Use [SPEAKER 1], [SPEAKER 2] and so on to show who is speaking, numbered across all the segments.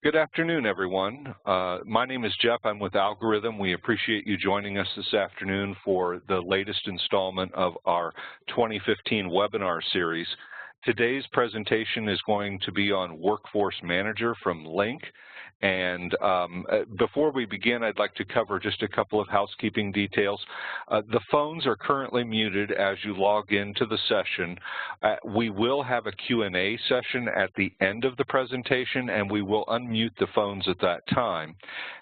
[SPEAKER 1] Good afternoon, everyone. My name is Jeff. I'm with Algorithm. We appreciate you joining us this afternoon for the latest installment of our 2015 webinar series. Today's presentation is going to be on Workforce Manager from Lynq. And before we begin, I'd like to cover just a couple of housekeeping details. The phones are currently muted as you log into the session. We will have a Q&A session at the end of the presentation, and we will unmute the phones at that time.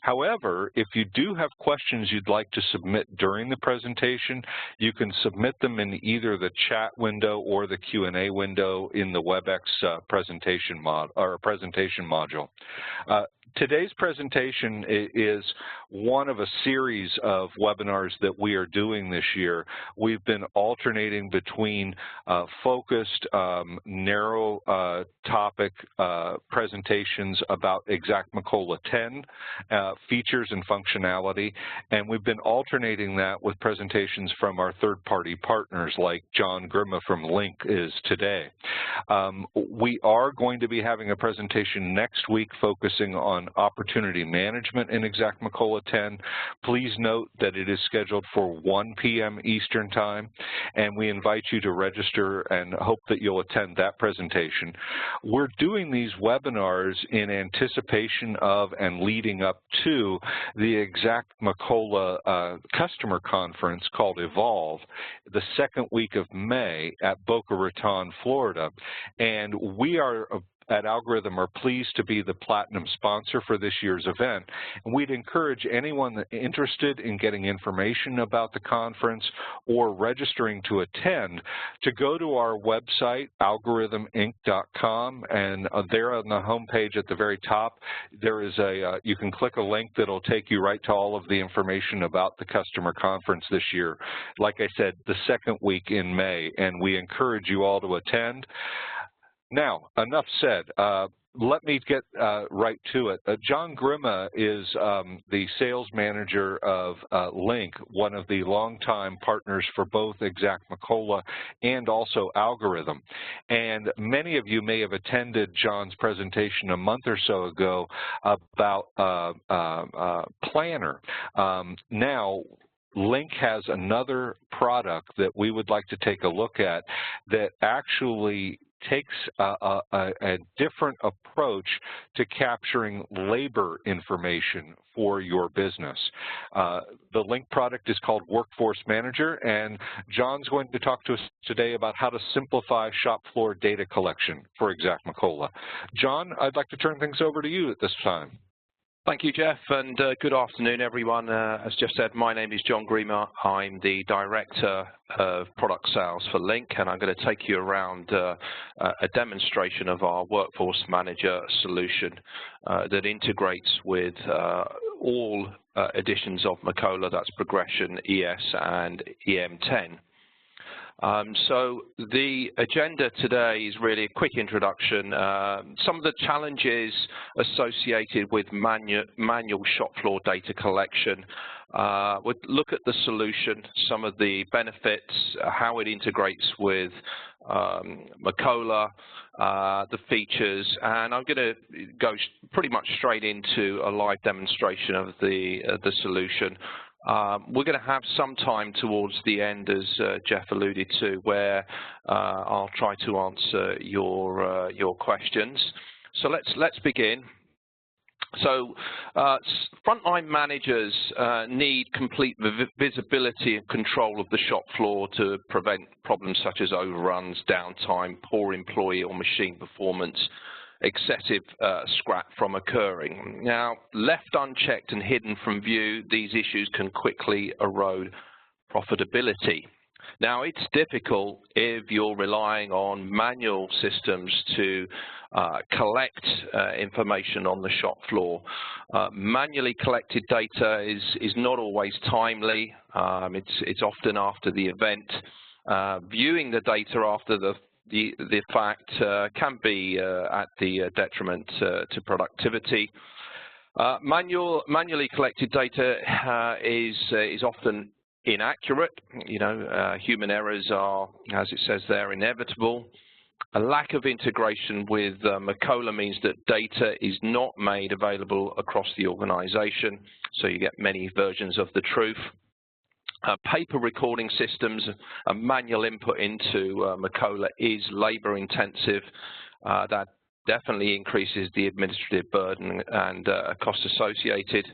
[SPEAKER 1] However, if you do have questions you'd like to submit during the presentation, you can submit them in either the chat window or the Q&A window in the WebEx presentation module. Today's presentation is one of a series of webinars that we are doing this year. We've been alternating between focused, narrow topic presentations about Exact Macola 10 features and functionality, and we've been alternating that with presentations from our third-party partners like John Grima from Lynq is today. We are going to be having a presentation next week focusing on opportunity management in Exact Macola 10. Please note that it is scheduled for 1 p.m. Eastern Time, and we invite you to register and hope that you'll attend that presentation. We're doing these webinars in anticipation of and leading up to the Exact Macola customer conference called Evolve, the second week of May at Boca Raton, Florida. And we are at Algorithm are pleased to be the platinum sponsor for this year's event. And we'd encourage anyone interested in getting information about the conference or registering to attend to go to our website, algorithminc.com, and there on the home page at the very top, there is you can click a link that'll take you right to all of the information about the customer conference this year. Like I said, the second week in May, and we encourage you all to attend. Now, enough said. Let me get right to it. John Grima is the sales manager of Lynq, one of the longtime partners for both Exact Macola and also Algorithm. And many of you may have attended John's presentation a month or so ago about Planner. Now, Lynq has another product that we would like to take a look at that actually takes a different approach to capturing labor information for your business. The Lynq product is called Workforce Manager, and John's going to talk to us today about how to simplify shop floor data collection for Exact Macola. John, I'd like to turn things over to you at this time.
[SPEAKER 2] Thank you, Jeff, and good afternoon, everyone. As Jeff said, my name is John Grima. I'm the Director of Product Sales for Lynq, and I'm going to take you around a demonstration of our Workforce Manager solution that integrates with all editions of Macola, that's Progression, ES, and EM10. So the agenda today is really a quick introduction. Some of the challenges associated with manual shop floor data collection. We'll look at the solution, some of the benefits, how it integrates with Macola, the features, and I'm going to go pretty much straight into a live demonstration of the solution. We're going to have some time towards the end, as Jeff alluded to, where I'll try to answer your questions. So let's begin. So frontline managers need complete visibility and control of the shop floor to prevent problems such as overruns, downtime, poor employee or machine performance, excessive scrap from occurring. Now, left unchecked and hidden from view, these issues can quickly erode profitability. Now, it's difficult if you're relying on manual systems to collect information on the shop floor. Manually collected data is not always timely. It's often after the event. Viewing the data after the fact can be at the detriment to productivity. Manually collected data is often inaccurate. Human errors are, as it says there, inevitable. A lack of integration with Macola means that data is not made available across the organization, so you get many versions of the truth. Paper recording systems and manual input into Macola is labor intensive. That definitely increases the administrative burden and costs associated.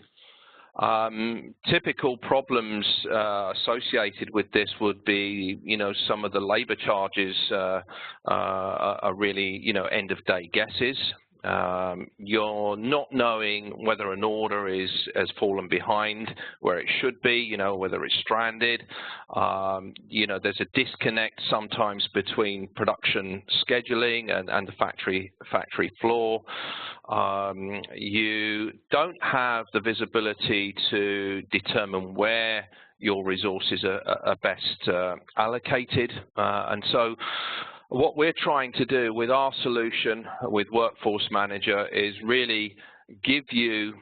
[SPEAKER 2] Typical problems associated with this would be, some of the labor charges are really, end of day guesses. You're not knowing whether an order has fallen behind where it should be, whether it's stranded. There's a disconnect sometimes between production scheduling and the factory floor. You don't have the visibility to determine where your resources are best allocated, and so what we're trying to do with our solution with Workforce Manager is really give you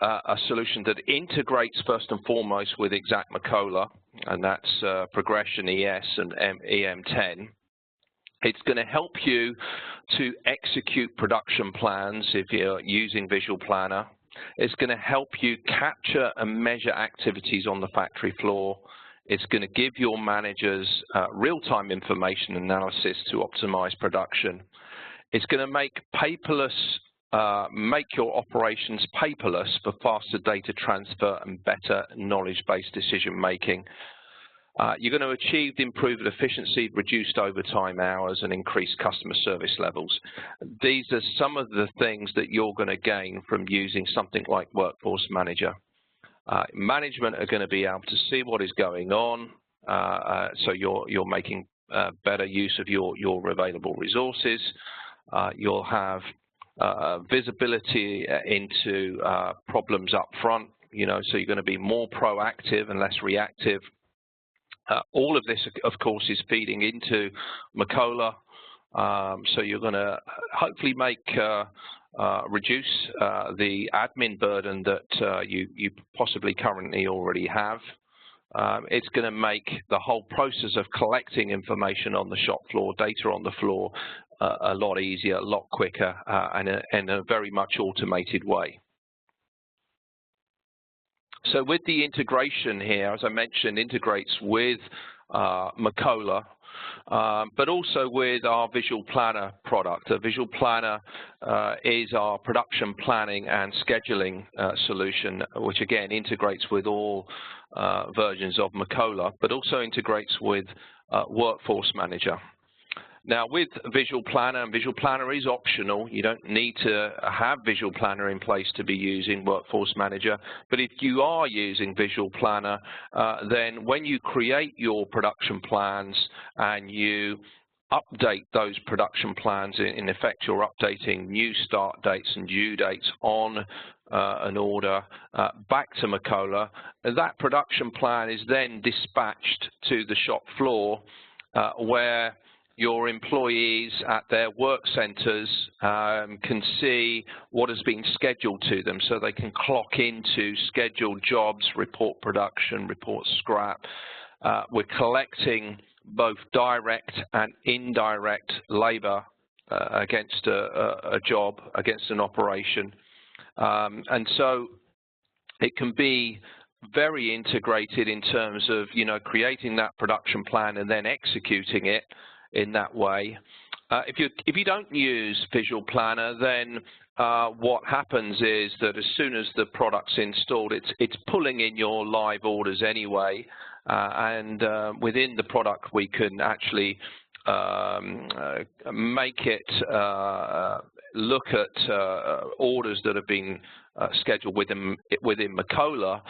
[SPEAKER 2] a solution that integrates first and foremost with Exact Macola, and that's Progression ES and EM10. It's going to help you to execute production plans if you're using Visual Planner. It's going to help you capture and measure activities on the factory floor. It's going to give your managers real-time information analysis to optimize production. It's going to make your operations paperless for faster data transfer and better knowledge-based decision-making. You're going to achieve improved efficiency, reduced overtime hours, and increased customer service levels. These are some of the things that you're going to gain from using something like Workforce Manager. Management are going to be able to see what is going on, so you're making better use of your available resources. You'll have visibility into problems up front, so you're going to be more proactive and less reactive. All of this, of course, is feeding into Macola, so you're going to hopefully reduce the admin burden that you possibly currently already have. It's going to make the whole process of collecting information on the shop floor, data on the floor, a lot easier, a lot quicker, and in a very much automated way. So with the integration here, as I mentioned, integrates with Macola, but also with our Visual Planner product. A Visual Planner is our production planning and scheduling solution, which again integrates with all versions of Macola, but also integrates with Workforce Manager. Now with Visual Planner, and Visual Planner is optional, you don't need to have Visual Planner in place to be using Workforce Manager, but if you are using Visual Planner, then when you create your production plans and you update those production plans, in effect you're updating new start dates and due dates on an order back to Macola, that production plan is then dispatched to the shop floor where your employees at their work centers can see what has been scheduled to them, so they can clock into scheduled jobs, report production, report scrap. We're collecting both direct and indirect labor against a job, against an operation. And so it can be very integrated in terms of, creating that production plan and then executing it in that way. If you don't use Visual Planner, then what happens is that as soon as the product's installed, it's pulling in your live orders anyway, and within the product we can actually make it look at orders that have been scheduled within Macola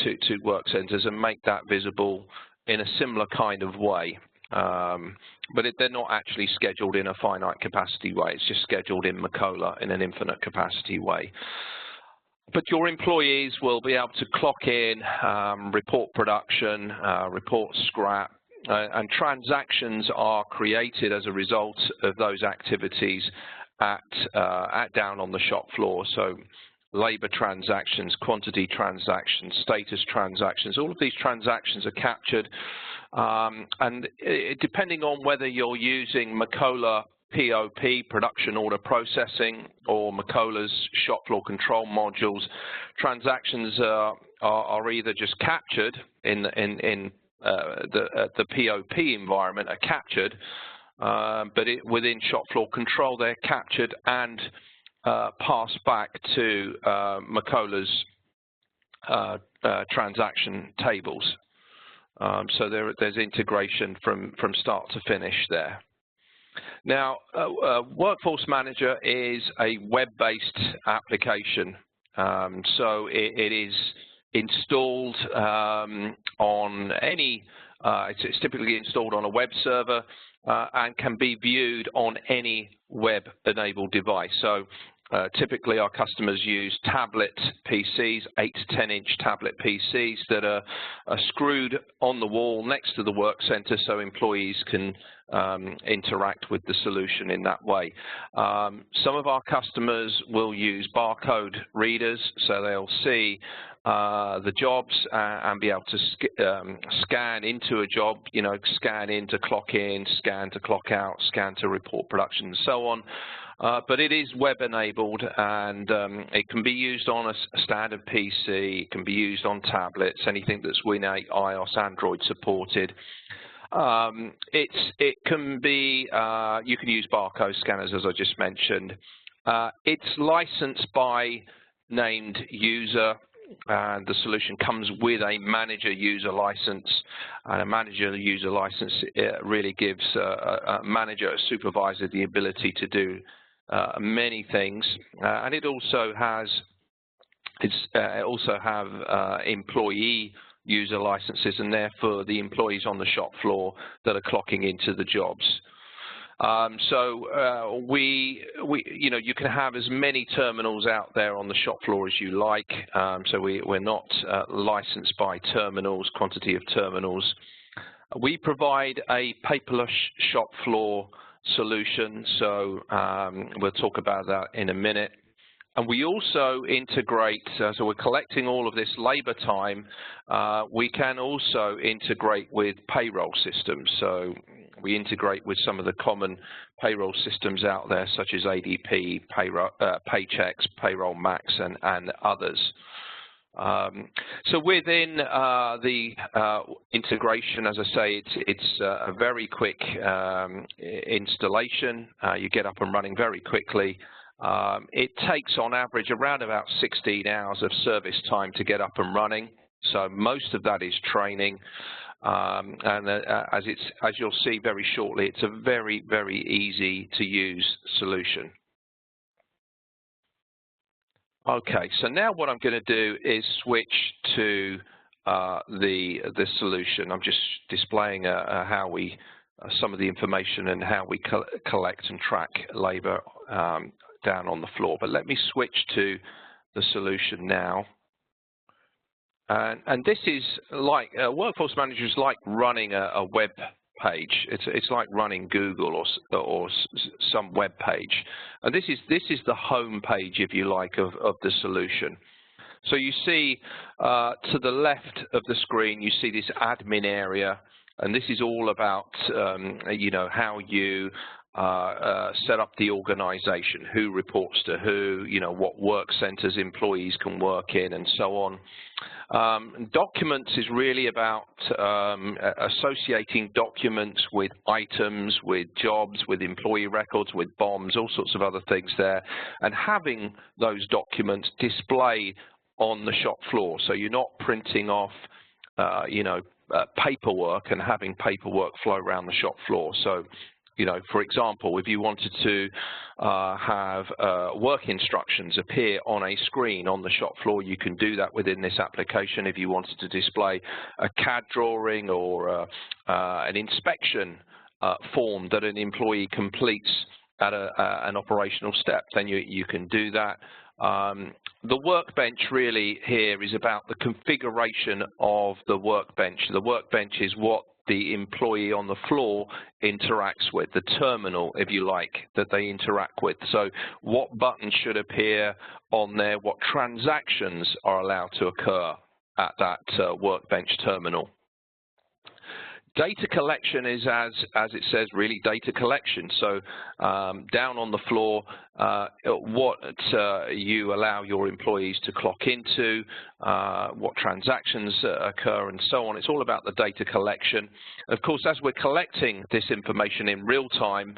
[SPEAKER 2] to work centers and make that visible in a similar kind of way. But they're not actually scheduled in a finite capacity way. It's just scheduled in Macola in an infinite capacity way. But your employees will be able to clock in, report production, report scrap, and transactions are created as a result of those activities at down on the shop floor. So labor transactions, quantity transactions, status transactions. All of these transactions are captured, and depending on whether you're using Macola POP, production order processing, or Macola's shop floor control modules, transactions are either just captured in the POP environment, are captured, but within shop floor control they're captured and passed back to Macola's transaction tables. So there's integration from start to finish there. Now, Workforce Manager is a web-based application, so it is installed on any, it's typically installed on a web server and can be viewed on any web-enabled device. So typically our customers use tablet PCs, 8 to 10-inch tablet PCs that are screwed on the wall next to the work center so employees can interact with the solution in that way. Some of our customers will use barcode readers, so they'll see the jobs and be able to scan into a job, scan in to clock in, scan to clock out, scan to report production, and so on. But it is web-enabled, and it can be used on a standard PC, it can be used on tablets, anything that's Windows 8, iOS, Android supported. It can be, you can use barcode scanners, as I just mentioned. It's licensed by named user, and the solution comes with a manager user license, and a manager user license really gives a manager, a supervisor, the ability to do many things, and it also has employee user licenses, and therefore the employees on the shop floor that are clocking into the jobs. You can have as many terminals out there on the shop floor as you like. So we're not licensed by terminals, quantity of terminals. We provide a paperless shop floor solution, so we'll talk about that in a minute. And we also integrate, so we're collecting all of this labor time, we can also integrate with payroll systems. So we integrate with some of the common payroll systems out there, such as ADP, Paychex, Payroll Max, and others. So within the integration, as I say, it's a very quick installation. You get up and running very quickly. It takes on average around about 16 hours of service time to get up and running. So most of that is training. And as you'll see very shortly, it's a very, very easy to use solution. Okay, so now what I'm going to do is switch to the solution. I'm just displaying how we some of the information and how we collect and track labor down on the floor. But let me switch to the solution now. And this is like Workforce Manager is like running a web page. It's like running Google or some web page. And this is the home page, if you like, of the solution. So you see to the left of the screen, you see this admin area, and this is all about how you set up the organization, who reports to who, what work centers employees can work in, and so on. Documents is really about associating documents with items, with jobs, with employee records, with bombs, all sorts of other things there, and having those documents display on the shop floor. So you're not printing off, paperwork and having paperwork flow around the shop floor. So, for example, if you wanted to have work instructions appear on a screen on the shop floor, you can do that within this application. If you wanted to display a CAD drawing or an inspection form that an employee completes at an operational step, then you can do that. The workbench really here is about the configuration of the workbench. The workbench is what the employee on the floor interacts with, the terminal, if you like, that they interact with. So what buttons should appear on there, what transactions are allowed to occur at that workbench terminal. Data collection is, as it says, really data collection. So down on the floor, what you allow your employees to clock into, what transactions occur, and so on. It's all about the data collection. Of course, as we're collecting this information in real time,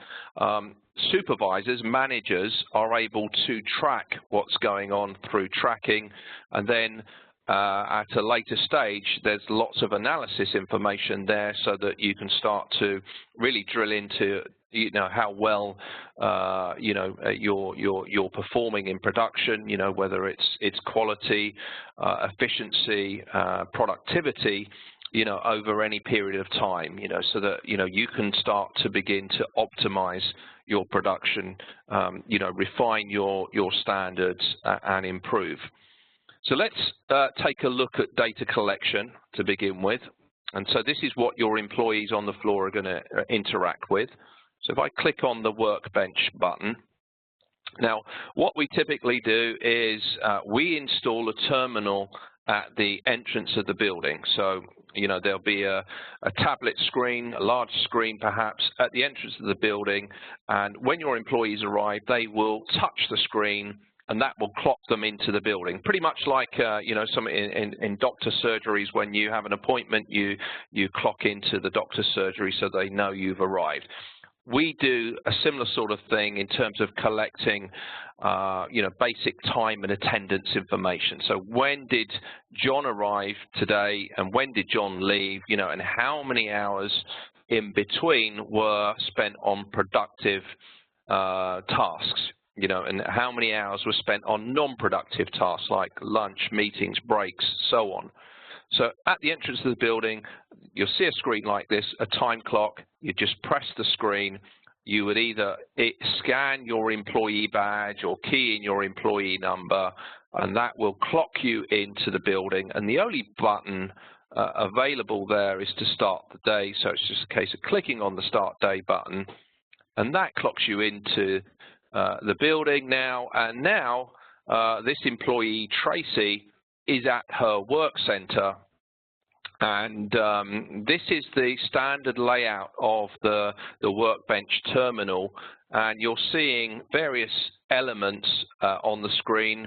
[SPEAKER 2] supervisors, managers are able to track what's going on through tracking, and then at a later stage, there's lots of analysis information there so that you can start to really drill into, how well, you're performing in production. Whether it's quality, efficiency, productivity, over any period of time. So that you can start to begin to optimize your production, refine your standards and improve. So let's take a look at data collection to begin with. And so this is what your employees on the floor are going to interact with. So if I click on the workbench button, now what we typically do is we install a terminal at the entrance of the building. So there'll be a tablet screen, a large screen perhaps, at the entrance of the building. And when your employees arrive, they will touch the screen, and that will clock them into the building. Pretty much like, some in doctor surgeries, when you have an appointment, you clock into the doctor's surgery so they know you've arrived. We do a similar sort of thing in terms of collecting, basic time and attendance information. So when did John arrive today, and when did John leave, and how many hours in between were spent on productive tasks. And how many hours were spent on non-productive tasks like lunch, meetings, breaks, so on. So at the entrance of the building, you'll see a screen like this, a time clock. You just press the screen. You would either scan your employee badge or key in your employee number, and that will clock you into the building. And the only button available there is to start the day. So it's just a case of clicking on the Start Day button, and that clocks you into the building now. And now this employee, Tracy, is at her work center, and this is the standard layout of the workbench terminal, and you're seeing various elements on the screen,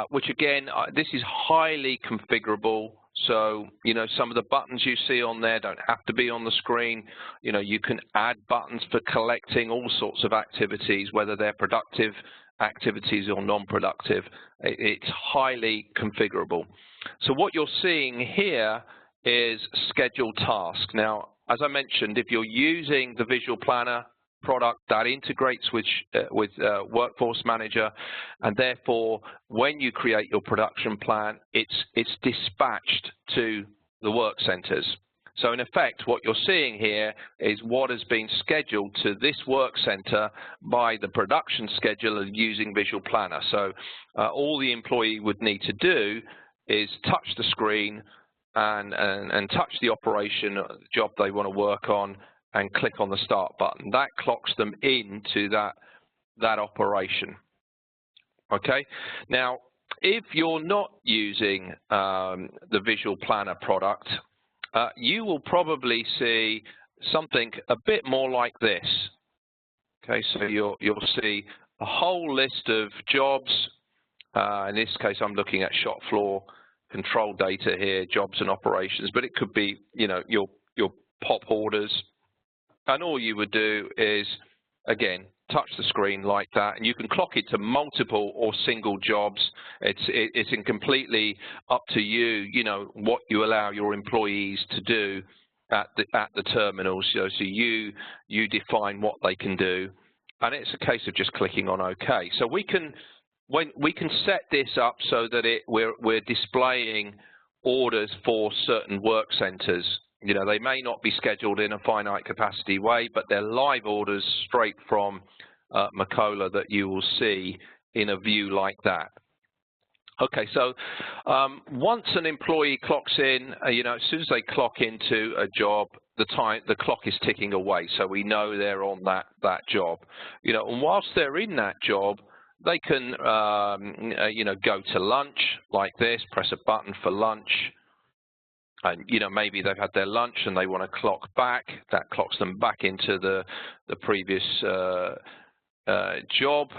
[SPEAKER 2] which again, this is highly configurable. So, some of the buttons you see on there don't have to be on the screen. You can add buttons for collecting all sorts of activities, whether they're productive activities or non-productive. It's highly configurable. So what you're seeing here is scheduled task. Now, as I mentioned, if you're using the Visual Planner product, that integrates with Workforce Manager, and therefore when you create your production plan, it's dispatched to the work centers. So in effect, what you're seeing here is what has been scheduled to this work center by the production scheduler using Visual Planner. So all the employee would need to do is touch the screen and touch the operation job they want to work on, and click on the Start button. That clocks them into that operation. Okay. Now, if you're not using the Visual Planner product, you will probably see something a bit more like this. Okay, so you'll see a whole list of jobs. In this case, I'm looking at shop floor control data here, jobs and operations, but it could be, your pop orders. And all you would do is, again, touch the screen like that, and you can clock it to multiple or single jobs. It's completely up to you, what you allow your employees to do at the terminals. So you define what they can do, and it's a case of just clicking on OK. So we can set this up so that we're displaying orders for certain work centers. They may not be scheduled in a finite capacity way, but they're live orders straight from Macola that you will see in a view like that. Okay, so once an employee clocks in, as soon as they clock into a job, the clock is ticking away, so we know they're on that job. And whilst they're in that job, they can go to lunch like this, press a button for lunch, and maybe they've had their lunch and they want to clock back. That clocks them back into the previous job.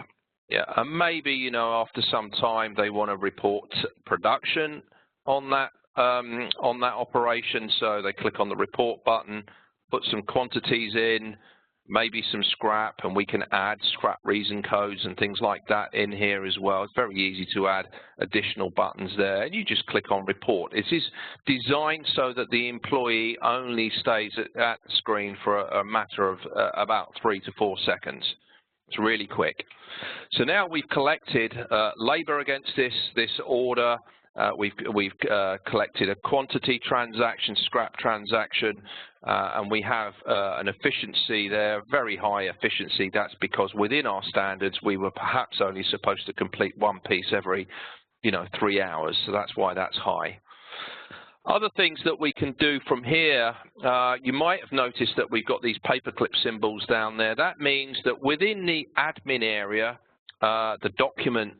[SPEAKER 2] Yeah, and maybe after some time they want to report production on that operation, so they click on the report button, put some quantities in, maybe some scrap, and we can add scrap reason codes and things like that in here as well. It's very easy to add additional buttons there, and you just click on report. It is designed so that the employee only stays at the screen for a matter of about 3 to 4 seconds. It's really quick. So now we've collected labor against this order. We've collected a quantity transaction, scrap transaction, and we have an efficiency there, very high efficiency. That's because within our standards, we were perhaps only supposed to complete one piece every, 3 hours. So that's why that's high. Other things that we can do from here, you might have noticed that we've got these paperclip symbols down there. That means that within the admin area, the document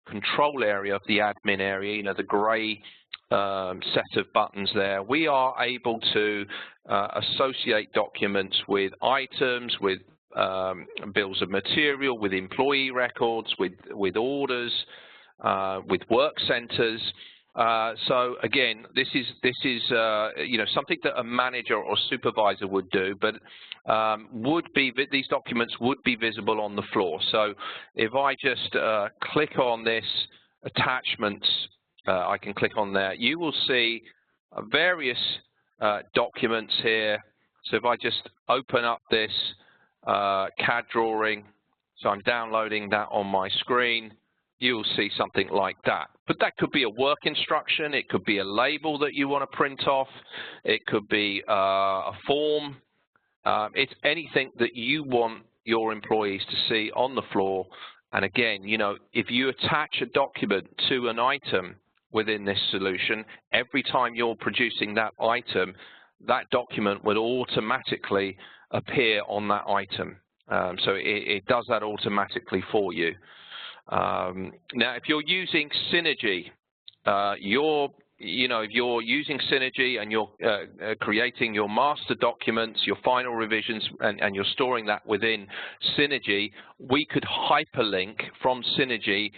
[SPEAKER 2] control area of the admin area, the grey set of buttons there, we are able to associate documents with items, with bills of material, with employee records, with orders, with work centres. So again, this is something that a manager or supervisor would do, but these documents would be visible on the floor. So if I just click on this attachments, I can click on there. You will see various documents here. So if I just open up this CAD drawing, so I'm downloading that on my screen, you'll see something like that. But that could be a work instruction, it could be a label that you want to print off, it could be a form. It's anything that you want your employees to see on the floor. And again, if you attach a document to an item within this solution, every time you're producing that item, that document would automatically appear on that item. So it does that automatically for you. Now, if you're using Synergy, if you're using Synergy and you're creating your master documents, your final revisions, and you're storing that within Synergy, we could hyperlink from Synergy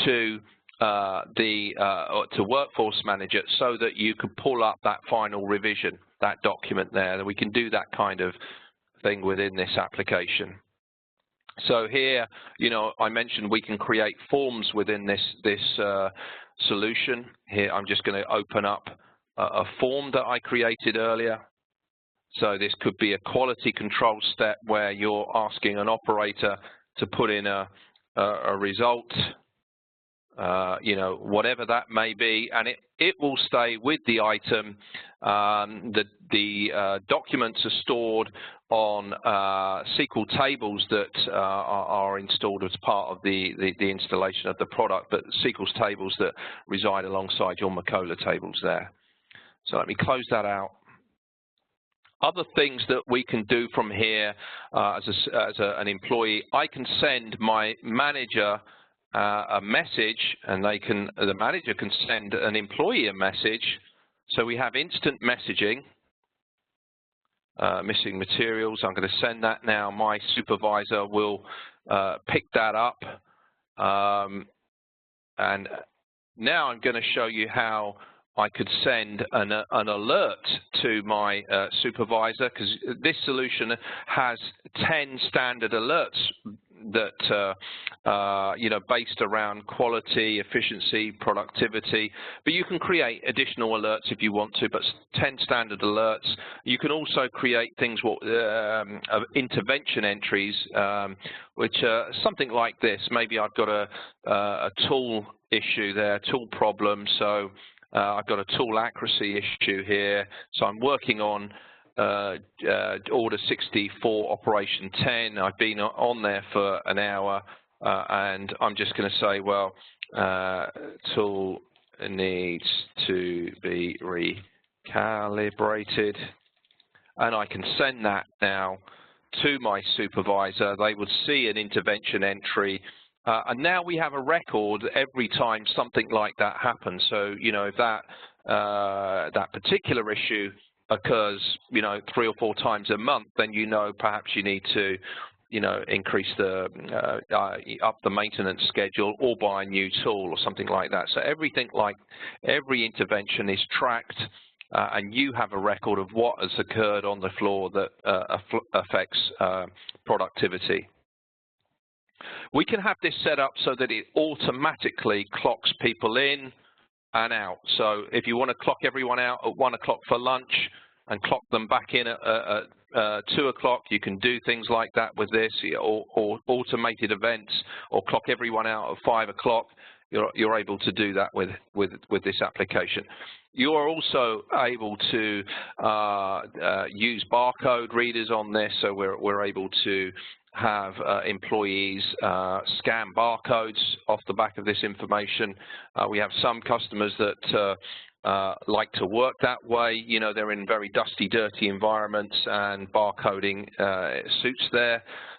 [SPEAKER 2] to to Workforce Manager so that you could pull up that final revision, that document there. And we can do that kind of thing within this application. So here, I mentioned we can create forms within this solution. Here, I'm just going to open up a form that I created earlier. So this could be a quality control step where you're asking an operator to put in a result, whatever that may be, and it will stay with the item. The documents are stored on SQL tables that are installed as part of the installation of the product, but SQL tables that reside alongside your Macola tables there. So let me close that out. Other things that we can do from here as an employee, I can send my manager a message, and the manager can send an employee a message. So we have instant messaging, missing materials. I'm going to send that now. My supervisor will pick that up. And now I'm going to show you how I could send an alert to my supervisor, because this solution has 10 standard alerts that based around quality, efficiency, productivity. But you can create additional alerts if you want to, but 10 standard alerts. You can also create things of intervention entries, which are something like this. Maybe I've got a tool issue there, tool problem. So I've got a tool accuracy issue here. So I'm working on order 64, operation 10. I've been on there for an hour, and I'm just going to say, well, tool needs to be recalibrated. and I can send that now to my supervisor. They would see an intervention entry, and now we have a record every time something like that happens. So, you know, if that particular issue occurs, you know, 3 or 4 times a month, then you know perhaps you need to, you know, increase the up the maintenance schedule or buy a new tool or something like that. So everything, like every intervention, is tracked, and you have a record of what has occurred on the floor that affects productivity. We can have this set up so that it automatically clocks people in and out. So if you want to clock everyone out at 1 o'clock for lunch and clock them back in at 2 o'clock, you can do things like that with this, or automated events, or clock everyone out at 5 o'clock. You're able to do that with this application. You are also able to use barcode readers on this, so we're able to have employees scan barcodes off the back of this information. We have some customers that like to work that way. You know, they're in very dusty, dirty environments, and barcoding suits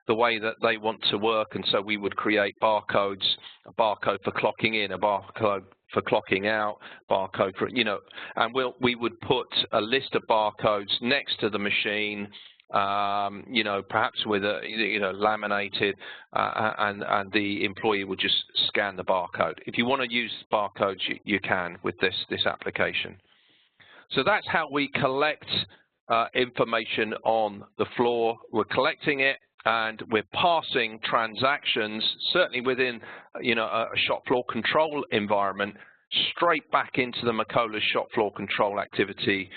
[SPEAKER 2] the way that they want to work, and so we would create barcodes, a barcode for clocking in, a barcode for clocking out, barcode for, you know, and we would put a list of barcodes next to the machine, you know, perhaps with a, you know, laminated, and the employee would just scan the barcode. If you want to use barcodes, you can with this application. So that's how we collect information on the floor. We're collecting it, and we're passing transactions, certainly within, you know, a shop floor control environment, straight back into the Macola shop floor control activity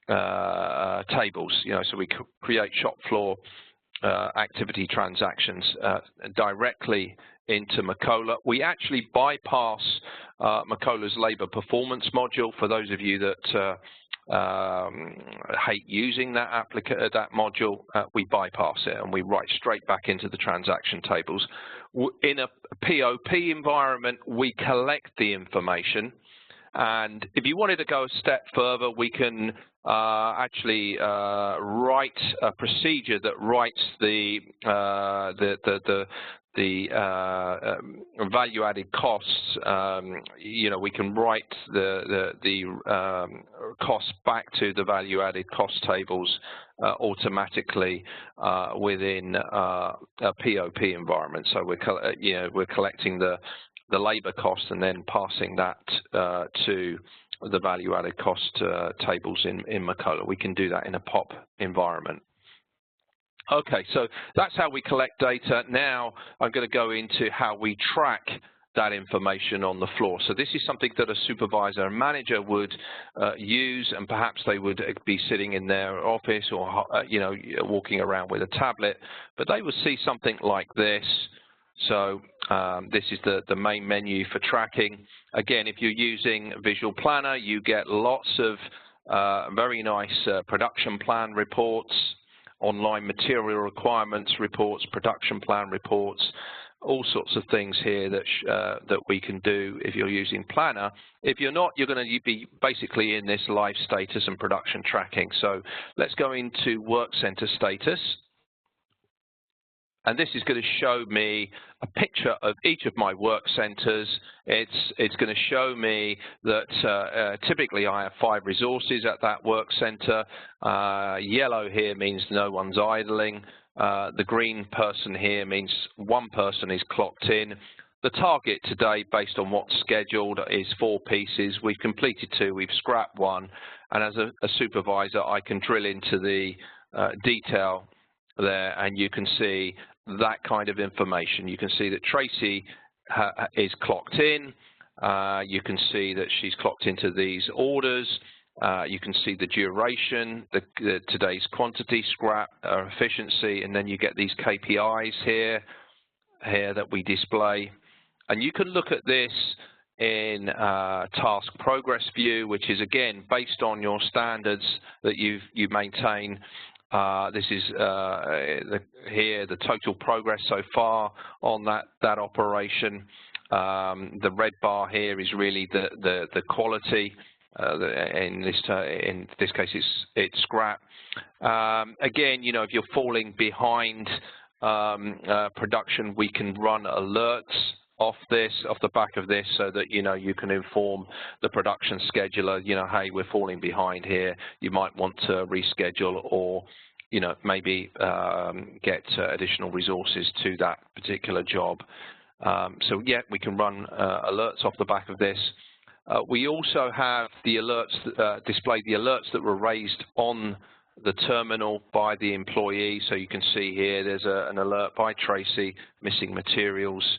[SPEAKER 2] tables. You know, so we create shop floor activity transactions directly into Macola. We actually bypass Macola's labor performance module. For those of you that hate using that module, we bypass it and we write straight back into the transaction tables. In a POP environment, we collect the information, and if you wanted to go a step further, we can actually write a procedure that writes the value-added costs. You know, we can write the costs back to the value-added cost tables automatically within a POP environment. So we're collecting the labor cost and then passing that to the value-added cost tables in Macola. We can do that in a POP environment. Okay, so that's how we collect data. Now I'm going to go into how we track that information on the floor. So this is something that a supervisor and manager would use, and perhaps they would be sitting in their office or you know, walking around with a tablet, but they would see something like this. So this is the main menu for tracking. Again, if you're using Visual Planner, you get lots of very nice production plan reports, online material requirements reports, production plan reports, all sorts of things here that we can do if you're using Planner. If you're not, you're going to be basically in this live status and production tracking. So let's go into Work Center status. And this is going to show me a picture of each of my work centers. It's going to show me that typically I have 5 resources at that work center. Yellow here means no one's idling. The green person here means 1 person is clocked in. The target today, based on what's scheduled, is 4 pieces. We've completed 2, we've scrapped 1. And as a supervisor, I can drill into the detail there, and you can see that kind of information. You can see that Tracy is clocked in. You can see that she's clocked into these orders. You can see the duration, today's quantity, scrap, efficiency, and then you get these KPIs here that we display. And you can look at this in task progress view, which is again based on your standards that you maintain. This is here the total progress so far on that operation. The red bar here is really the quality in this case, it's scrap. Again, you know, if you're falling behind production, we can run alerts off the back of this, so that, you know, you can inform the production scheduler, you know, hey, we're falling behind here. You might want to reschedule, or, you know, maybe get additional resources to that particular job. So yeah, we can run alerts off the back of this. We also have the alerts, display the alerts that were raised on the terminal by the employee. So you can see here there's an alert by Tracy, missing materials.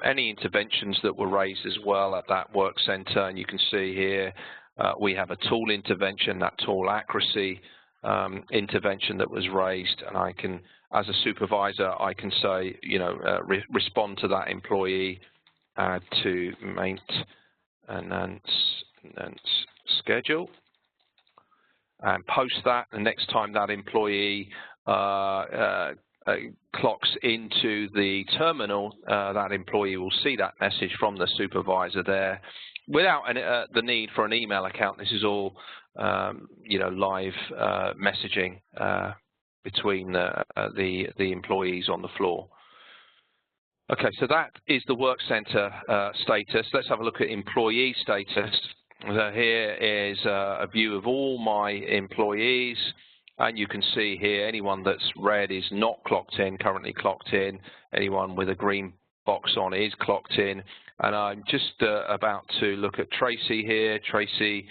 [SPEAKER 2] Any interventions that were raised as well at that work center, and you can see here we have a tool intervention, that tool accuracy intervention that was raised, and I can, as a supervisor, I can say, you know, respond to that employee, add to maintenance schedule, and post that. The next time that employee clocks into the terminal, that employee will see that message from the supervisor there, without the need for an email account. This is all, you know, live messaging between the employees on the floor. Okay, so that is the work center status. Let's have a look at employee status. So here is a view of all my employees, and you can see here anyone that's red is not clocked in, currently clocked in. Anyone with a green box on is clocked in. And I'm just about to look at Tracy here. Tracy,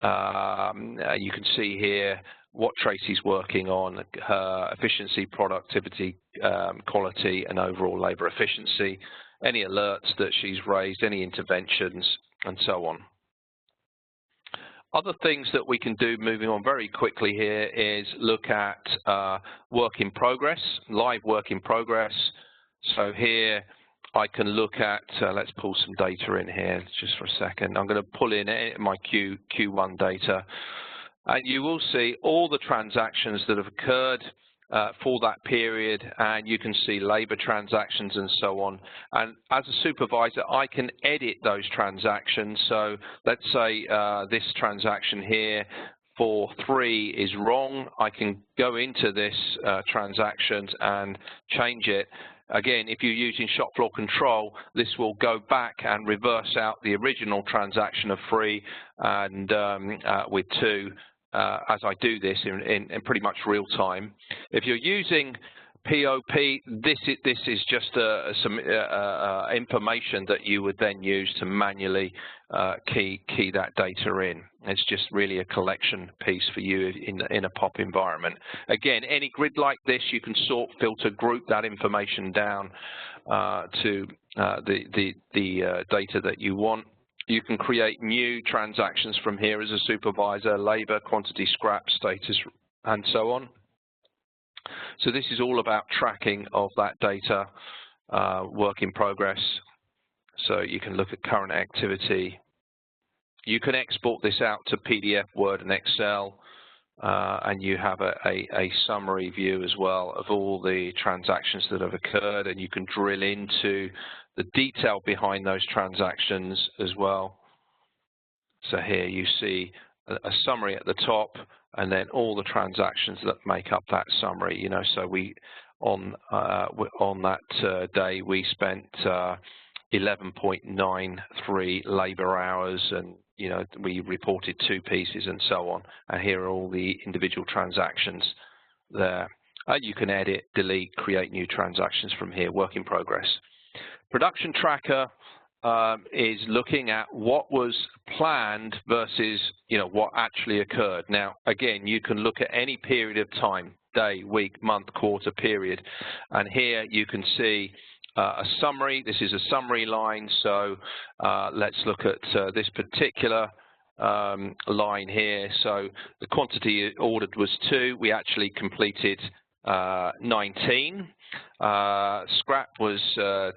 [SPEAKER 2] you can see here what Tracy's working on, her efficiency, productivity, quality, and overall labor efficiency, any alerts that she's raised, any interventions, and so on. Other things that we can do, moving on very quickly here, is look at work in progress, live work in progress. So here I can look at, let's pull some data in here just for a second. I'm going to pull in my Q1 data, and you will see all the transactions that have occurred for that period, and you can see labor transactions and so on. And as a supervisor, I can edit those transactions. So let's say this transaction here for 3 is wrong. I can go into this transactions and change it. Again, if you're using shop floor control, this will go back and reverse out the original transaction of 3 and with 2. As I do this in pretty much real time. If you're using POP, this is just some information that you would then use to manually key that data in. It's just really a collection piece for you in a POP environment. Again, any grid like this, you can sort, filter, group that information down to the data that you want. You can create new transactions from here as a supervisor, labor, quantity, scrap, status, and so on. So this is all about tracking of that data, work in progress. So you can look at current activity. You can export this out to PDF, Word, and Excel, and you have a summary view as well of all the transactions that have occurred, and you can drill into the detail behind those transactions as well. So here you see a summary at the top, and then all the transactions that make up that summary. You know, so we on that day we spent 11.93 labor hours, and you know, we reported 2 pieces and so on. And here are all the individual transactions there. You can edit, delete, create new transactions from here. Work in progress. Production tracker is looking at what was planned versus, you know, what actually occurred. Now, again, you can look at any period of time, day, week, month, quarter, period, and here you can see a summary. This is a summary line, so let's look at this particular line here. So the quantity ordered was 2. We actually completed 19. Scrap was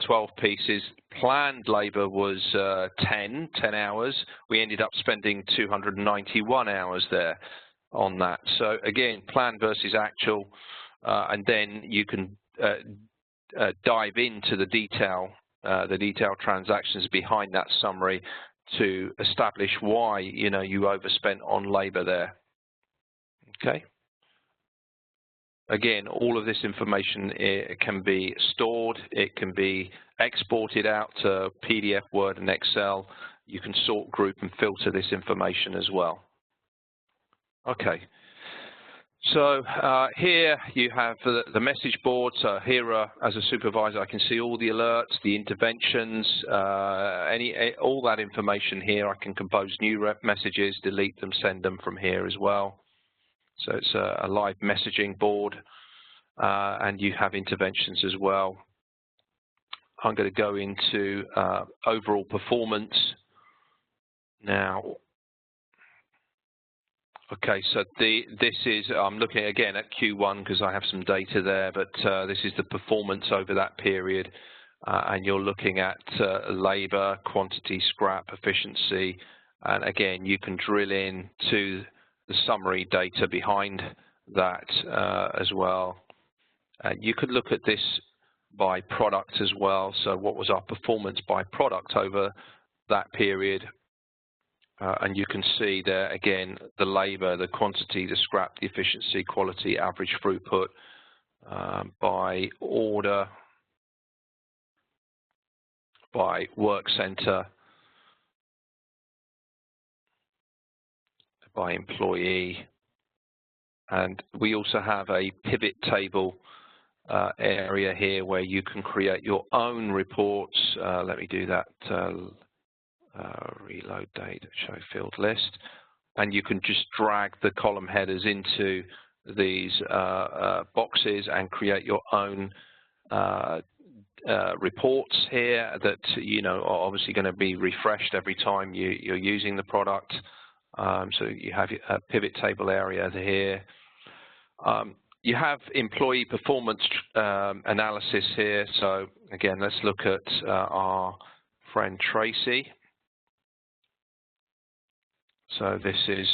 [SPEAKER 2] 12 pieces. Planned labor was 10 hours. We ended up spending 291 hours there on that. So again, planned versus actual, and then you can dive into the detail transactions behind that summary to establish why, you overspent on labor there. Okay. Again, all of this information, it can be stored, it can be exported out to PDF, Word, and Excel. You can sort, group, and filter this information as well. Okay. So here you have the message board. So here, as a supervisor, I can see all the alerts, the interventions, all that information here. I can compose new messages, delete them, send them from here as well. So it's a live messaging board, and you have interventions as well. I'm going to go into overall performance now. Okay, so this is, I'm looking again at Q1 because I have some data there, but this is the performance over that period, and you're looking at labor, quantity, scrap, efficiency, and again, you can drill in to the summary data behind that as well. You could look at this by product as well, so what was our performance by product over that period. And you can see there, again, the labor, the quantity, the scrap, the efficiency, quality, average throughput by order, by work center, by employee. And we also have a pivot table area here where you can create your own reports. Let me do that. Reload date, show field list, and you can just drag the column headers into these boxes and create your own reports here that are obviously going to be refreshed every time you're using the product. So you have a pivot table area here. You have employee performance analysis here. So again, let's look at our friend Tracy. So this is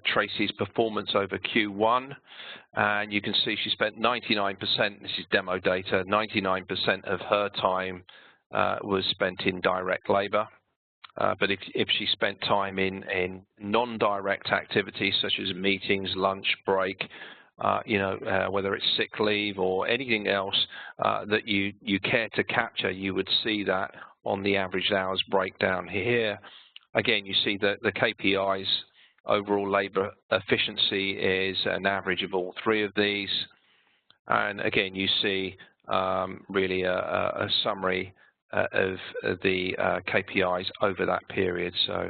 [SPEAKER 2] Tracy's performance over Q1, and you can see she spent 99%, this is demo data, 99% of her time was spent in direct labor. But if she spent time in non-direct activities such as meetings, lunch, break, whether it's sick leave or anything else that you care to capture, you would see that on the average hours breakdown here. Again, you see that the KPIs, overall labor efficiency, is an average of all three of these. And again, you see really a summary of the KPIs over that period, so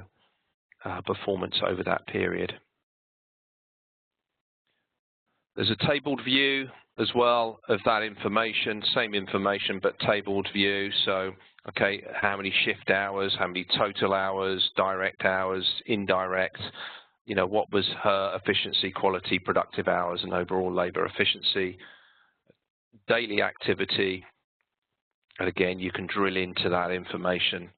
[SPEAKER 2] performance over that period. There's a tabled view as well of that information, same information but tabled view. So, okay, how many shift hours, how many total hours, direct hours, indirect, what was her efficiency, quality, productive hours, and overall labor efficiency, daily activity. And again, you can drill into that information.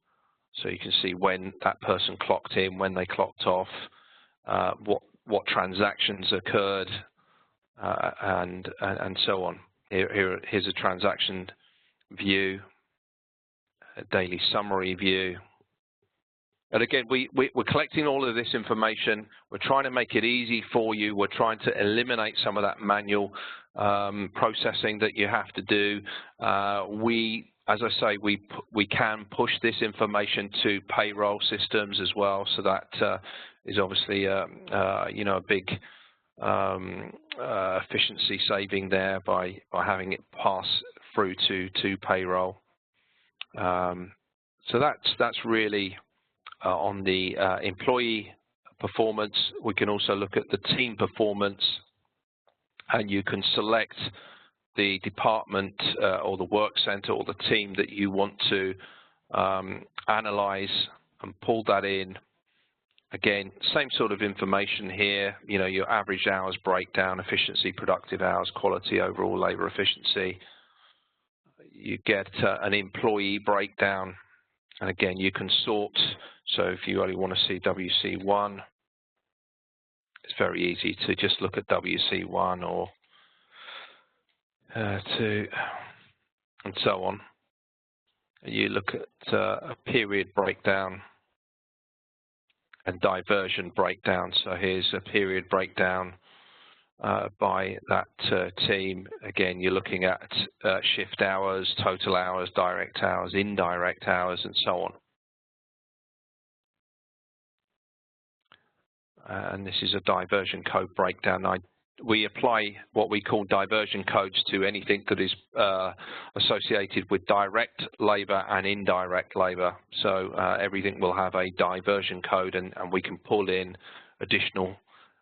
[SPEAKER 2] So you can see when that person clocked in, when they clocked off, what transactions occurred, and so on. Here's a transaction view, a daily summary view. And again, we're collecting all of this information. We're trying to make it easy for you. We're trying to eliminate some of that manual processing that you have to do. As I say, we can push this information to payroll systems as well. So that is obviously a big efficiency saving there by having it pass through to payroll. So that's really on the employee performance. We can also look at the team performance, and you can select the department or the work center or the team that you want to analyze and pull that in. Again, same sort of information here, your average hours breakdown, efficiency, productive hours, quality, overall labor efficiency. You get an employee breakdown, and again, you can sort. So if you only want to see WC1, it's very easy to just look at WC1 or 2, and so on. You look at a period breakdown. and diversion breakdown. So here's a period breakdown by that team. Again, you're looking at shift hours, total hours, direct hours, indirect hours, and so on. And this is a diversion code breakdown. We apply what we call diversion codes to anything that is associated with direct labor and indirect labor. So everything will have a diversion code, and we can pull in additional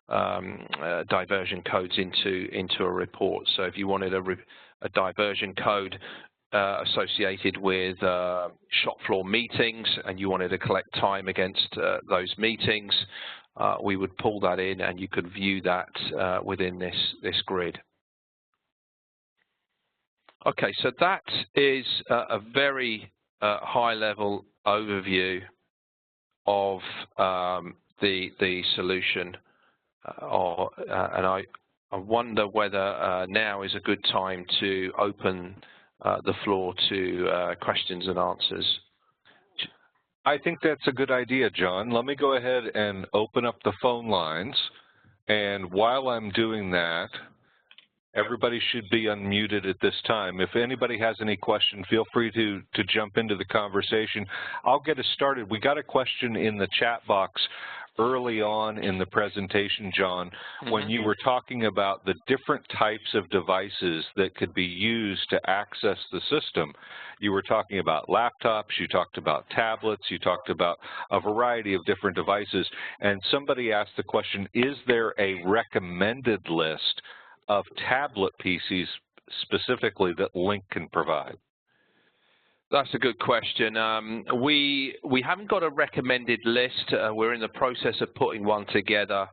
[SPEAKER 2] diversion codes into a report. So if you wanted a diversion code associated with shop floor meetings and you wanted to collect time against those meetings, we would pull that in, and you could view that within this grid. Okay, so that is a very high-level overview of the solution, and I wonder whether now is a good time to open the floor to questions and answers.
[SPEAKER 1] I think that's a good idea, John. Let me go ahead and open up the phone lines. And while I'm doing that, everybody should be unmuted at this time. If anybody has any question, feel free to jump into the conversation. I'll get us started. We got a question in the chat box early on in the presentation, John, when you were talking about the different types of devices that could be used to access the system. You were talking about laptops, you talked about tablets, you talked about a variety of different devices, and somebody asked the question, is there a recommended list of tablet PCs specifically that Lynq can provide?
[SPEAKER 2] That's a good question. We haven't got a recommended list. We're in the process of putting one together,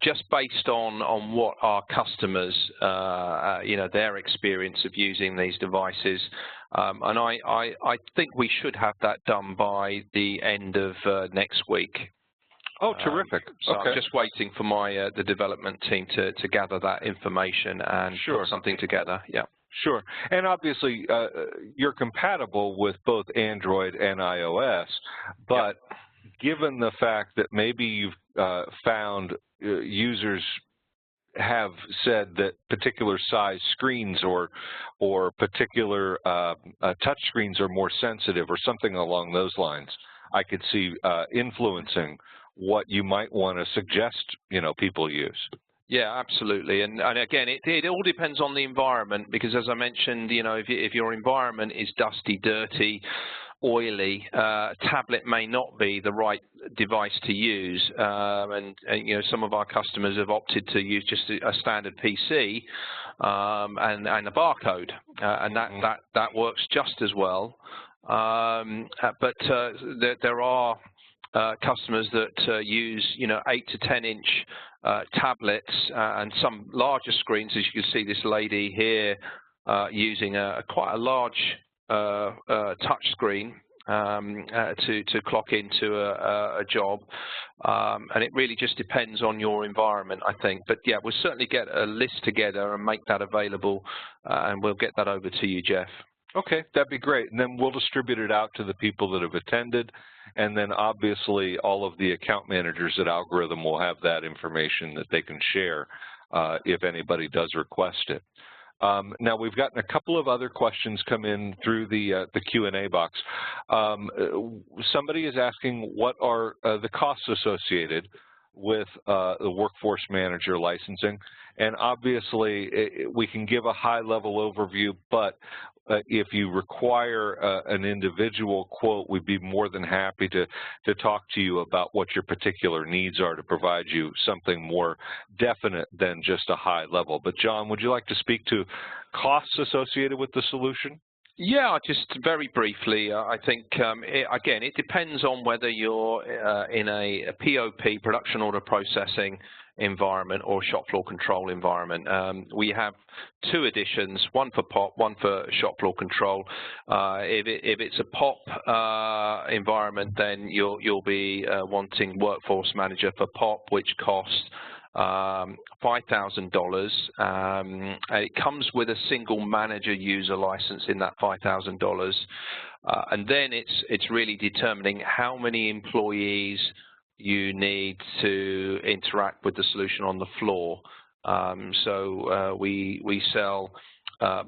[SPEAKER 2] just based on what our customers, their experience of using these devices. And I think we should have that done by the end of next week.
[SPEAKER 1] Oh, terrific.
[SPEAKER 2] So
[SPEAKER 1] okay.
[SPEAKER 2] I'm just waiting for the development team to gather that information and put something together. Yeah.
[SPEAKER 1] Sure. And obviously, you're compatible with both Android and iOS, but given the fact that maybe you've found users have said that particular size screens or particular touch screens are more sensitive or something along those lines, I could see influencing what you might want to suggest, people use.
[SPEAKER 2] Yeah, absolutely. And again, it all depends on the environment, because as I mentioned, if your environment is dusty, dirty, oily, tablet may not be the right device to use. And some of our customers have opted to use just a standard PC and a barcode, and that works just as well. But there are customers that use 8 to 10 inch tablets and some larger screens, as you can see this lady here using quite a large touch screen to clock into a job, and it really just depends on your environment, I think. But yeah, we'll certainly get a list together and make that available, and we'll get that over to you, Jeff.
[SPEAKER 1] Okay, that'd be great. And then we'll distribute it out to the people that have attended. And then obviously all of the account managers at Algorithm will have that information that they can share if anybody does request it. Now, we've gotten a couple of other questions come in through the Q&A box. Somebody is asking, what are the costs associated with the Workforce Manager licensing? And obviously, we can give a high-level overview, but if you require an individual quote, we'd be more than happy to talk to you about what your particular needs are to provide you something more definite than just a high level. But John, would you like to speak to costs associated with the solution?
[SPEAKER 2] Yeah, just very briefly, I think, again, it depends on whether you're in a POP, production order processing environment, or shop floor control environment. We have two editions, one for POP, one for shop floor control. If it's a POP environment, then you'll be wanting Workforce Manager for POP, which costs $5,000. It comes with a single manager user license in that $5,000, and then it's really determining how many employees you need to interact with the solution on the floor. So we sell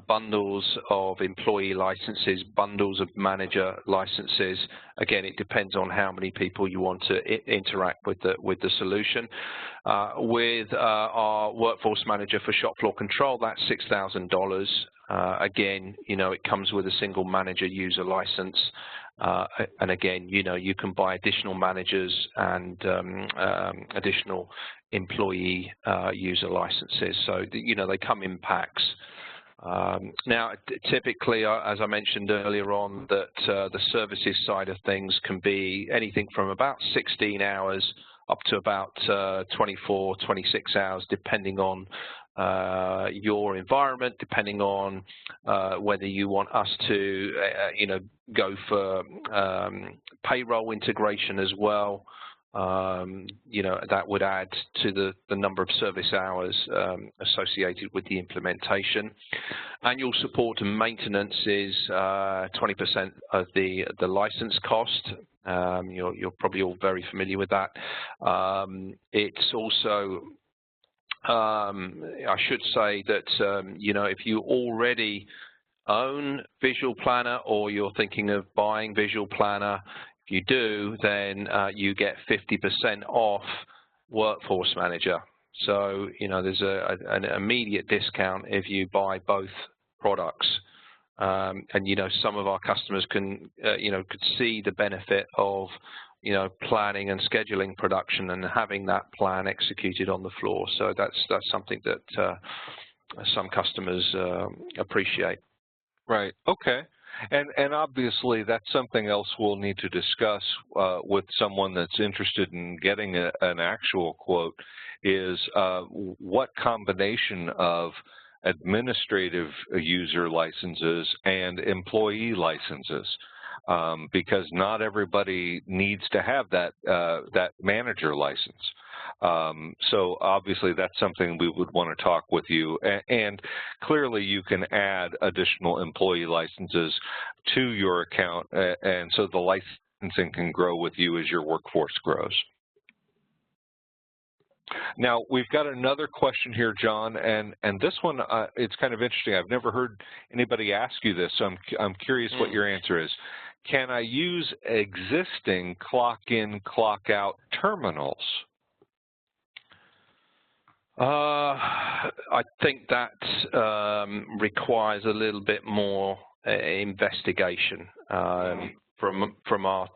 [SPEAKER 2] bundles of employee licenses, bundles of manager licenses. Again, it depends on how many people you want to interact with the solution. With our Workforce Manager for shop floor control, that's $6,000. Again, it comes with a single manager user license. And again, you can buy additional managers and additional employee user licenses. So, they come in packs. Now, typically, as I mentioned earlier on, that the services side of things can be anything from about 16 hours up to about 24, 26 hours, depending on your environment, depending on whether you want us to, go for payroll integration as well. That would add to the number of service hours associated with the implementation. Annual support and maintenance is 20% of the license cost. You're probably all very familiar with that. It's also, I should say that, if you already own Visual Planner or you're thinking of buying Visual Planner, if you do, then you get 50% off Workforce Manager. So, there's an immediate discount if you buy both products. And, some of our customers can, could see the benefit of, planning and scheduling production and having that plan executed on the floor. So that's something that some customers appreciate.
[SPEAKER 1] Right. Okay. And obviously that's something else we'll need to discuss with someone that's interested in getting an actual quote is what combination of administrative user licenses and employee licenses, because not everybody needs to have that manager license. So obviously that's something we would want to talk with you, and clearly you can add additional employee licenses to your account, and so the licensing can grow with you as your workforce grows. Now, we've got another question here, John, and this one, it's kind of interesting. I've never heard anybody ask you this, so I'm curious what your answer is. Can I use existing clock-in, clock-out terminals?
[SPEAKER 2] I think that requires a little bit more investigation from our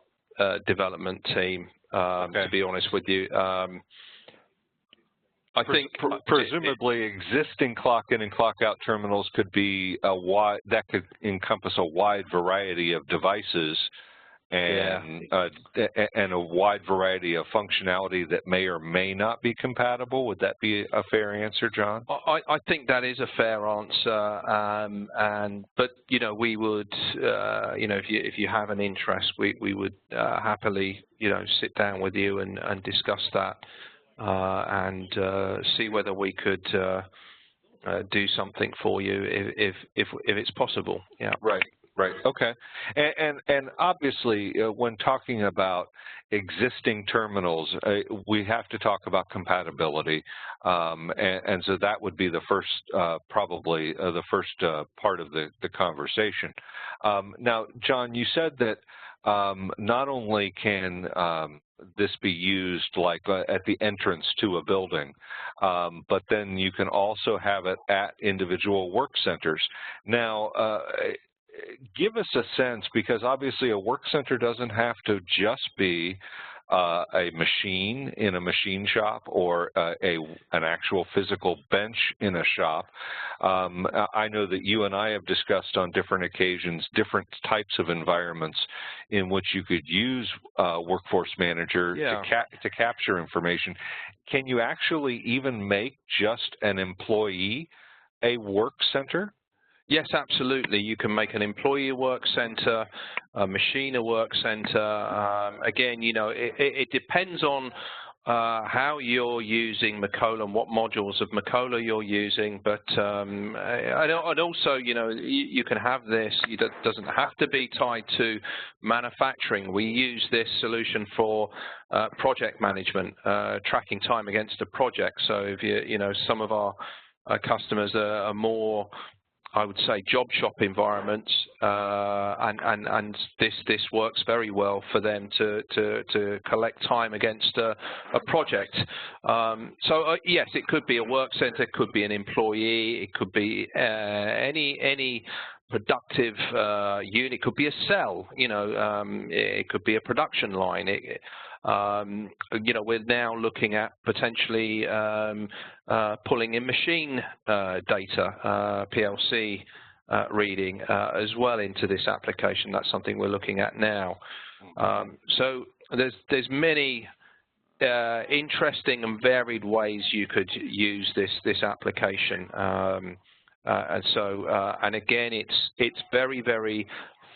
[SPEAKER 2] development team, to be honest with you. I think
[SPEAKER 1] presumably existing clock-in and clock-out terminals could be that could encompass a wide variety of devices and and a wide variety of functionality that may or may not be compatible. Would that be a fair answer, John?
[SPEAKER 2] I think that is a fair answer, but we would if you have an interest, we would happily sit down with you and discuss that. And see whether we could do something for you if it's possible. Yeah.
[SPEAKER 1] Right. Okay. And obviously, when talking about existing terminals, we have to talk about compatibility, and so that would be the first, probably the first part of the conversation. Now, John, you said that not only can this be used like at the entrance to a building, but then you can also have it at individual work centers. Now, give us a sense, because obviously a work center doesn't have to just be a machine in a machine shop or an actual physical bench in a shop. I know that you and I have discussed on different occasions different types of environments in which you could use Workforce Manager to capture information. Can you actually even make just an employee a work center?
[SPEAKER 2] Yes, absolutely. You can make an employee a work center, a machine a work center. Again, it depends on how you're using Macola and what modules of Macola you're using, but and also, you can have this. It doesn't have to be tied to manufacturing. We use this solution for project management, tracking time against a project. So if some of our customers are more, I would say, job shop environments, and this works very well for them to collect time against a project. So yes, it could be a work center, it could be an employee, it could be any productive unit, it could be a cell, it could be a production line. We're now looking at potentially pulling in machine data, PLC reading as well into this application. That's something we're looking at now. So there's many interesting and varied ways you could use this application. And again, it's very, very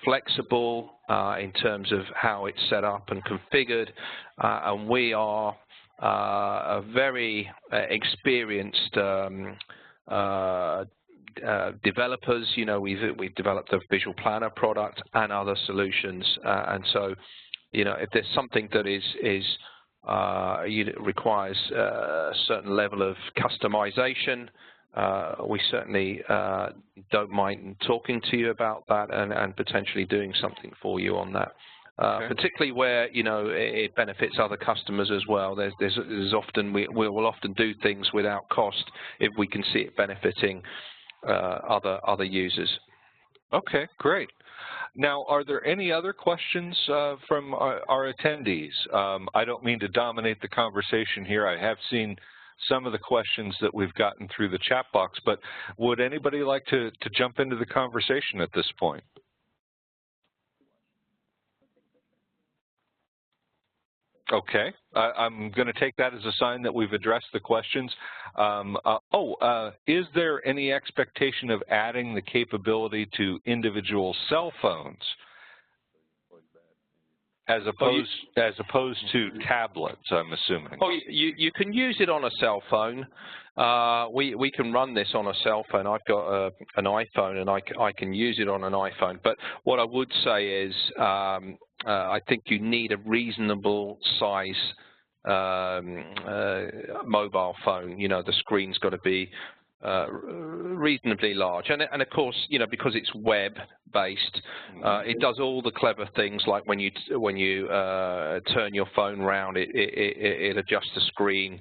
[SPEAKER 2] flexible in terms of how it's set up and configured, and we are a very experienced developers. We've developed a visual planner product and other solutions, and so if there's something that requires a certain level of customization, we certainly don't mind talking to you about that and potentially doing something for you on that. Okay. Particularly where it benefits other customers as well. There's often we will often do things without cost if we can see it benefiting other users.
[SPEAKER 1] Okay, great. Now, are there any other questions from our attendees? I don't mean to dominate the conversation here. I have seen some of the questions that we've gotten through the chat box, but would anybody like to jump into the conversation at this point? Okay, I'm going to take that as a sign that we've addressed the questions. Is there any expectation of adding the capability to individual cell phones as opposed to tablets, I'm assuming?
[SPEAKER 2] Oh, you can use it on a cell phone. We can run this on a cell phone. I've got an iPhone, and I can use it on an iPhone. But what I would say is I think you need a reasonable size mobile phone. The screen's got to be reasonably large, and of course, because it's web-based, it does all the clever things like when you turn your phone round, it adjusts the screen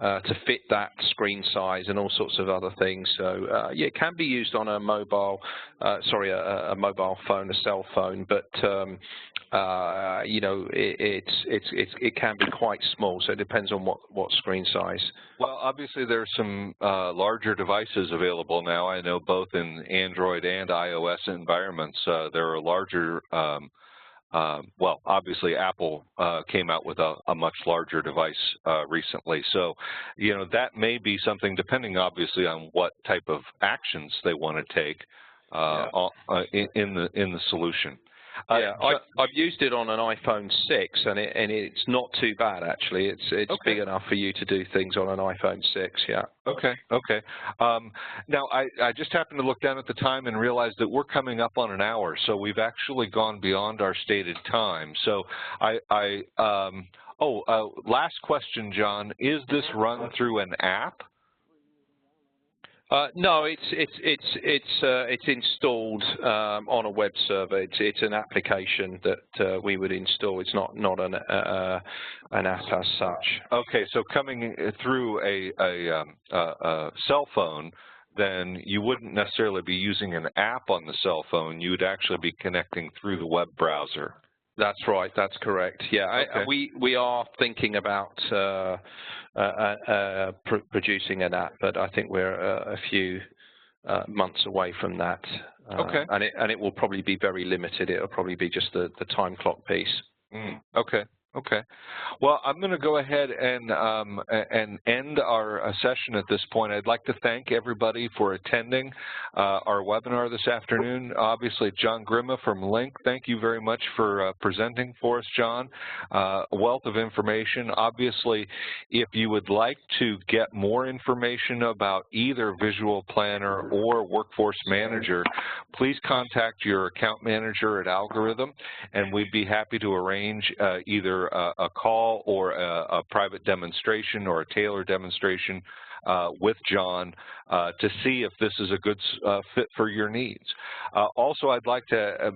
[SPEAKER 2] to fit that screen size and all sorts of other things. So yeah, it can be used on a mobile, a mobile phone, a cell phone, but it can be quite small. So it depends on what screen size.
[SPEAKER 1] Well, obviously there's some larger devices available now. I know both in Android and iOS environments there are larger. Well, obviously Apple came out with a much larger device recently. So, that may be something, depending obviously on what type of actions they want to take in the solution.
[SPEAKER 2] Yeah, I've used it on an iPhone 6, and it's not too bad actually. It's okay. Big enough for you to do things on an iPhone 6. Yeah.
[SPEAKER 1] Okay. Okay. Now I just happened to look down at the time and realize that we're coming up on an hour, so we've actually gone beyond our stated time. So last question, John. Is this run through an app?
[SPEAKER 2] No, it's installed on a web server. It's an application that we would install. It's not an app as such.
[SPEAKER 1] Okay, so coming through a cell phone, then you wouldn't necessarily be using an app on the cell phone. You would actually be connecting through the web browser.
[SPEAKER 2] That's right. That's correct. Yeah,
[SPEAKER 1] okay.
[SPEAKER 2] We are thinking about producing an app, but I think we're a few months away from that.
[SPEAKER 1] Okay.
[SPEAKER 2] And it will probably be very limited. It'll probably be just the time clock piece.
[SPEAKER 1] Okay. Okay. Well, I'm going to go ahead and end our session at this point. I'd like to thank everybody for attending our webinar this afternoon. Obviously, John Grima from Lynq, thank you very much for presenting for us, John. A wealth of information. Obviously, if you would like to get more information about either Visual Planner or Workforce Manager, please contact your account manager at Algorithm, and we'd be happy to arrange either a call or a private demonstration or a tailored demonstration with John to see if this is a good fit for your needs. Also, I'd like to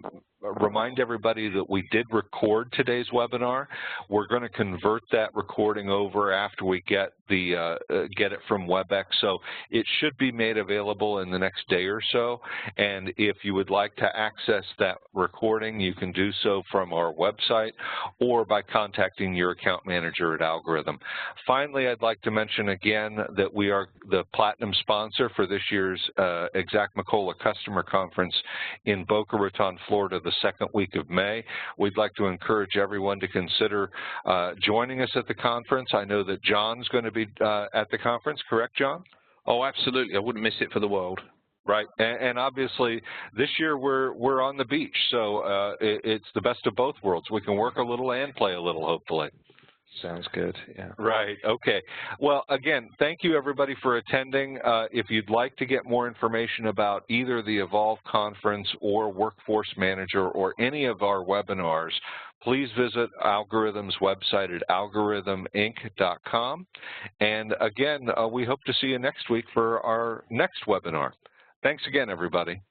[SPEAKER 1] remind everybody that we did record today's webinar. We're going to convert that recording over after we get it from WebEx, so it should be made available in the next day or so. And if you would like to access that recording, you can do so from our website or by contacting your account manager at Algorithm. Finally, I'd like to mention again that we are the platinum sponsor for this year's Exact Macola Customer Conference in Boca Raton, Florida, the second week of May. We'd like to encourage everyone to consider joining us at the conference. I know that John's going to be at the conference, correct, John?
[SPEAKER 2] Oh, absolutely. I wouldn't miss it for the world.
[SPEAKER 1] Right, and obviously this year we're on the beach, so it's the best of both worlds. We can work a little and play a little, hopefully.
[SPEAKER 2] Sounds good, yeah.
[SPEAKER 1] Right, okay. Well, again, thank you everybody for attending. If you'd like to get more information about either the Evolve Conference or Workforce Manager or any of our webinars, please visit Algorithm's website at algorithminc.com. And again, we hope to see you next week for our next webinar. Thanks again, everybody.